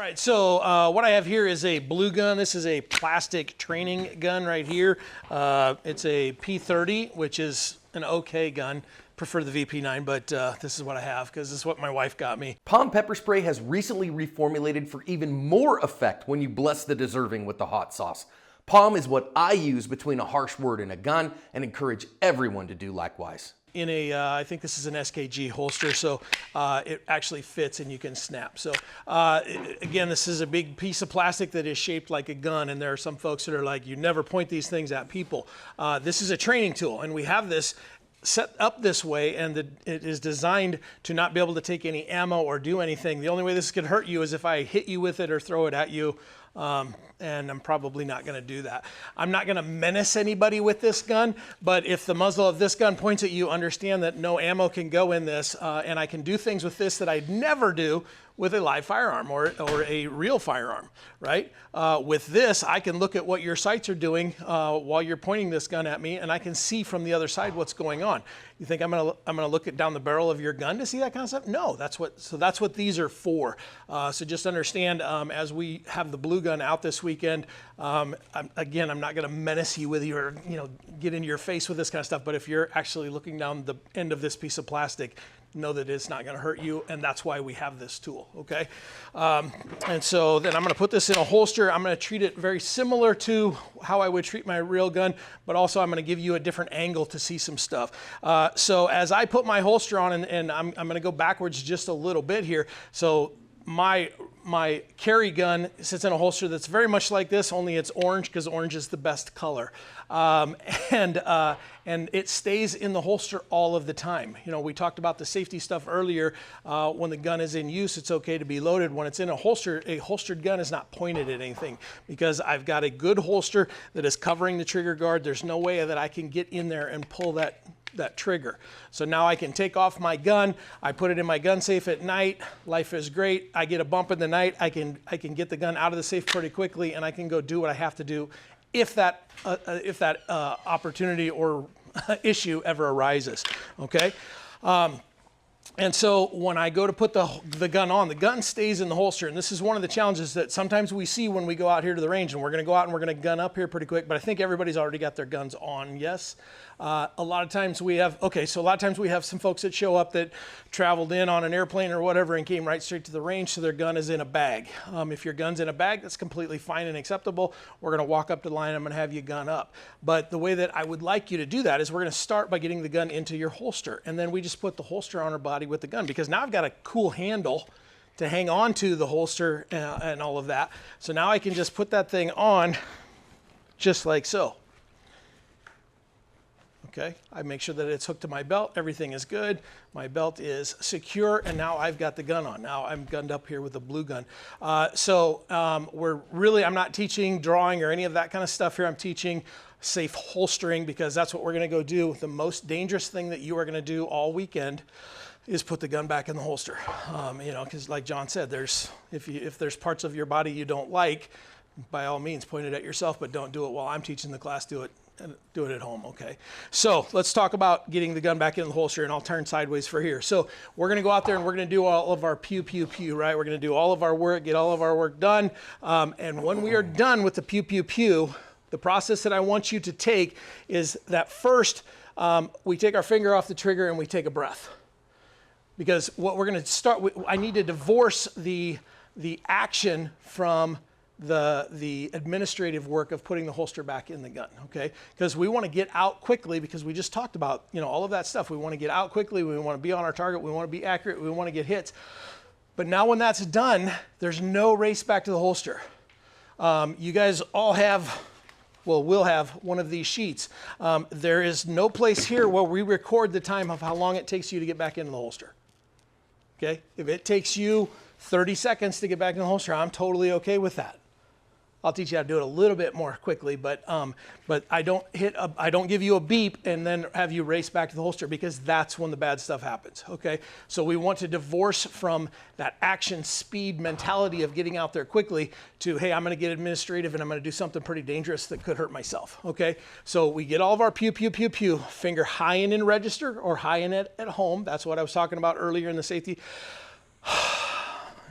right, so what I have here is a blue gun. This is a plastic training gun right here. It's a P30, which is an okay gun. Prefer the VP9, but this is what I have because this is what my wife got me. POM pepper spray has recently reformulated for even more effect when you bless the deserving with the hot sauce. POM is what I use between a harsh word and a gun and encourage everyone to do likewise. In a, I think this is an SKG holster, so it actually fits and you can snap. So again, this is a big piece of plastic that is shaped like a gun, and there are some folks that are like, you never point these things at people. This is a training tool, and we have this set up this way, and it is designed to not be able to take any ammo or do anything. The only way this could hurt you is if I hit you with it or throw it at you. And I'm probably not going to do that. I'm not going to menace anybody with this gun, but if the muzzle of this gun points at you, understand that no ammo can go in this, and I can do things with this that I'd never do with a live firearm or a real firearm, right? With this, I can look at what your sights are doing while you're pointing this gun at me, and I can see from the other side what's going on. You think I'm gonna look down the barrel of your gun to see that kind of stuff? No, that's what these are for. So just understand, as we have the blue gun out this weekend, I'm not gonna menace you with your, get into your face with this kind of stuff, but if you're actually looking down the end of this piece of plastic, know that it's not going to hurt you, and that's why we have this tool, okay? And so then I'm going to put this in a holster. I'm going to treat it very similar to how I would treat my real gun, but also I'm going to give you a different angle to see some stuff. So as I put my holster on, and I'm going to go backwards just a little bit here. So my carry gun sits in a holster that's very much like this, only it's orange because orange is the best color. And it stays in the holster all of the time. We talked about the safety stuff earlier. When the gun is in use, it's okay to be loaded. When it's in a holstered gun is not pointed at anything because I've got a good holster that is covering the trigger guard. There's no way that I can get in there and pull that trigger. So now I can take off my gun, I put it in my gun safe at night, life is great. I get a bump in the night, I can get the gun out of the safe pretty quickly, and I can go do what I have to do if that opportunity or issue ever arises, okay? And so when I go to put the gun on, the gun stays in the holster. And this is one of the challenges that sometimes we see when we go out here to the range, and we're going to go out and we're going to gun up here pretty quick, but I think everybody's already got their guns on, yes? A lot of times we have some folks that show up that traveled in on an airplane or whatever and came right straight to the range, so their gun is in a bag. If your gun's in a bag, that's completely fine and acceptable. We're going to walk up to the line, I'm going to have you gun up. But the way that I would like you to do that is we're going to start by getting the gun into your holster, and then we just put the holster on our body with the gun, because now I've got a cool handle to hang on to the holster and all of that. So now I can just put that thing on just like so. Okay, I make sure that it's hooked to my belt. Everything is good. My belt is secure, and now I've got the gun on. Now I'm gunned up here with the blue gun. I'm not teaching drawing or any of that kind of stuff here. I'm teaching safe holstering, because that's what we're going to go do. The most dangerous thing that you are going to do all weekend is put the gun back in the holster. Because like John said, if there's parts of your body you don't like, by all means point it at yourself, but don't do it while I'm teaching the class. Do it at home, okay? So let's talk about getting the gun back in the holster, and I'll turn sideways for here. So we're gonna go out there and we're gonna do all of our pew, pew, pew, right? We're gonna do all of our work, get all of our work done. And when we are done with the pew, pew, pew, the process that I want you to take is that first, we take our finger off the trigger and we take a breath. Because what we're gonna start with, I need to divorce the action from the administrative work of putting the holster back in the gun, okay? Because we want to get out quickly, because we just talked about, all of that stuff. We want to get out quickly, we want to be on our target, we want to be accurate, we want to get hits. But now when that's done, there's no race back to the holster. You guys all will have one of these sheets. There is no place here where we record the time of how long it takes you to get back into the holster, okay? If it takes you 30 seconds to get back in the holster, I'm totally okay with that. I'll teach you how to do it a little bit more quickly, but I don't give you a beep and then have you race back to the holster, because that's when the bad stuff happens, okay? So we want to divorce from that action speed mentality of getting out there quickly to, hey, I'm gonna get administrative and I'm gonna do something pretty dangerous that could hurt myself, okay? So we get all of our pew, pew, pew, pew, finger high in register or high in at home. That's what I was talking about earlier in the safety.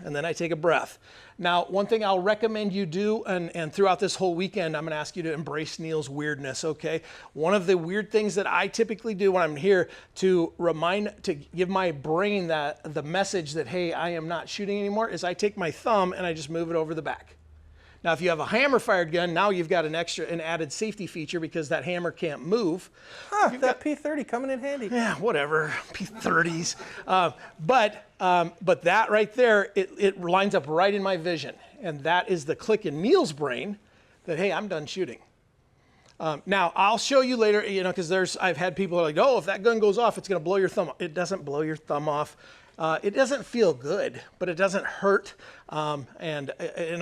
and then I take a breath. Now, one thing I'll recommend you do, and throughout this whole weekend, I'm gonna ask you to embrace Neil's weirdness, okay? One of the weird things that I typically do when I'm here to give my brain the message that, hey, I am not shooting anymore, is I take my thumb and I just move it over the back. Now, if you have a hammer-fired gun, now you've got an added safety feature because that hammer can't move. That P30 coming in handy. Yeah, whatever, P30s. But that right there, it lines up right in my vision. And that is the click in Neil's brain that, hey, I'm done shooting. Now, I'll show you later, because I've had people like, oh, if that gun goes off, it's going to blow your thumb off. It doesn't blow your thumb off. It doesn't feel good, but it doesn't hurt. And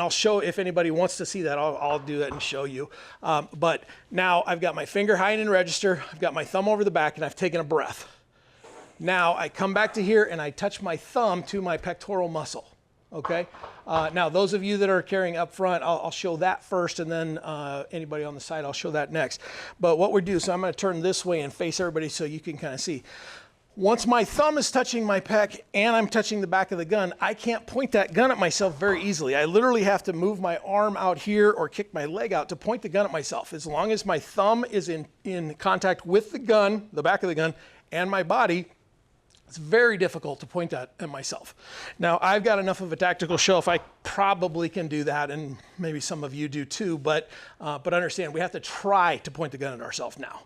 I'll show, if anybody wants to see that, I'll do that and show you. But now I've got my finger high in register, I've got my thumb over the back, and I've taken a breath. Now I come back to here and I touch my thumb to my pectoral muscle. Okay. Now those of you that are carrying up front, I'll show that first, and then anybody on the side, I'll show that next. But what we do, so I'm going to turn this way and face everybody so you can kind of see. Once my thumb is touching my pec and I'm touching the back of the gun, I can't point that gun at myself very easily. I literally have to move my arm out here or kick my leg out to point the gun at myself. As long as my thumb is in contact with the gun, the back of the gun, and my body, it's very difficult to point that at myself. Now, I've got enough of a tactical shelf, I probably can do that, and maybe some of you do too, but understand, we have to try to point the gun at ourselves now.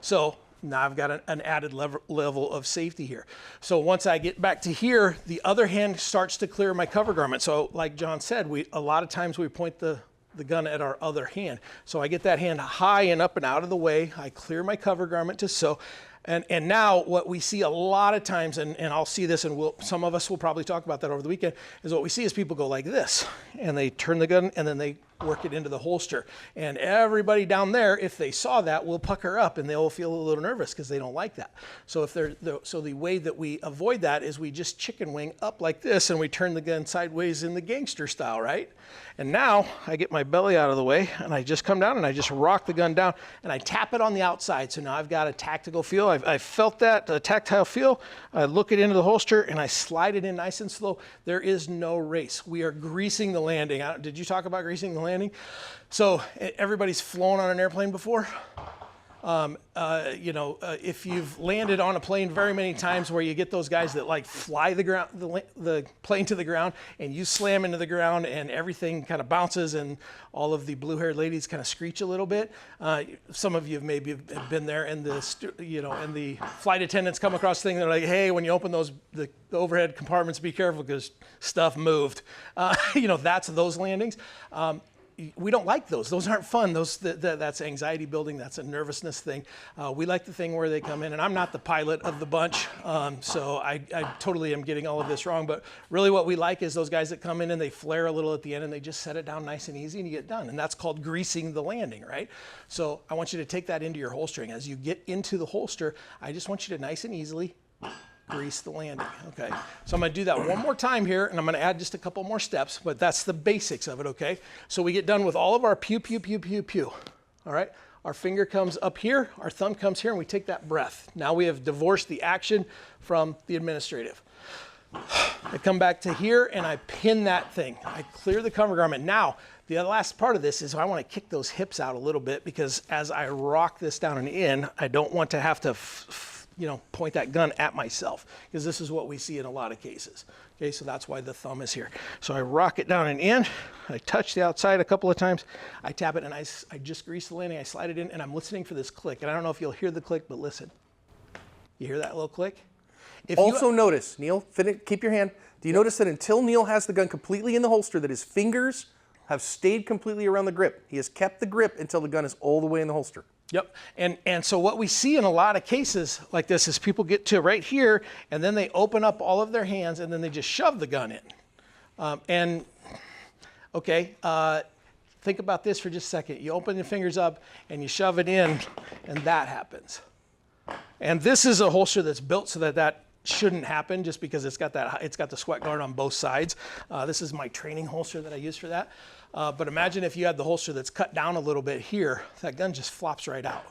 So now I've got an added level of safety here. So once I get back to here, the other hand starts to clear my cover garment. So like John said, a lot of times we point the gun at our other hand. So I get that hand high and up and out of the way. I clear my cover garment to so. And now what we see a lot of times, and I'll see this, and some of us will probably talk about that over the weekend, is what we see is people go like this, and they turn the gun, and then they work it into the holster. And everybody down there, if they saw that, will pucker up, and they'll feel a little nervous because they don't like that. So the way that we avoid that is we just chicken wing up like this, and we turn the gun sideways in the gangster style, right? And now I get my belly out of the way, and I just come down and I just rock the gun down, and I tap it on the outside. So now I've got a tactical feel. I've felt that, a tactile feel. I look it into the holster, and I slide it in nice and slow. There is no race. We are greasing the landing. Did you talk about greasing the landing? So everybody's flown on an airplane before. If you've landed on a plane very many times where you get those guys that like fly the plane to the ground, and you slam into the ground and everything kind of bounces and all of the blue-haired ladies kind of screech a little bit. Some of you have maybe been there, and the flight attendants come across the thing, they're like, hey, when you open the overhead compartments, be careful because stuff moved. That's those landings. We don't like those. Those aren't fun. That's anxiety building. That's a nervousness thing. We like the thing where they come in, and I'm not the pilot of the bunch, so I totally am getting all of this wrong. But really what we like is those guys that come in and they flare a little at the end and they just set it down nice and easy and you get done. And that's called greasing the landing, right? So I want you to take that into your holstering. As you get into the holster, I just want you to nice and easily grease the landing. Okay, so I'm going to do that one more time here, and I'm going to add just a couple more steps, but that's the basics of it, okay? So we get done with all of our pew, pew, pew, pew, pew. All right, our finger comes up here, our thumb comes here, and we take that breath. Now we have divorced the action from the administrative. I come back to here, and I pin that thing. I clear the cover garment. Now, the last part of this is I want to kick those hips out a little bit, because as I rock this down and in, I don't want to have to point that gun at myself, because this is what we see in a lot of cases. Okay, so that's why the thumb is here. So I rock it down and in, I touch the outside a couple of times, I tap it, and I just grease the landing, I slide it in, and I'm listening for this click. And I don't know if you'll hear the click, but listen. You hear that little click? Notice, Neil, keep your hand. Do you notice that until Neil has the gun completely in the holster, that his fingers have stayed completely around the grip? He has kept the grip until the gun is all the way in the holster. Yep, and so what we see in a lot of cases like this is people get to right here, and then they open up all of their hands, and then they just shove the gun in. Think about this for just a second. You open your fingers up, and you shove it in, and that happens. And this is a holster that's built so that shouldn't happen, just because it's got the sweat guard on both sides. This is my training holster that I use for that. But imagine if you had the holster that's cut down a little bit here, that gun just flops right out.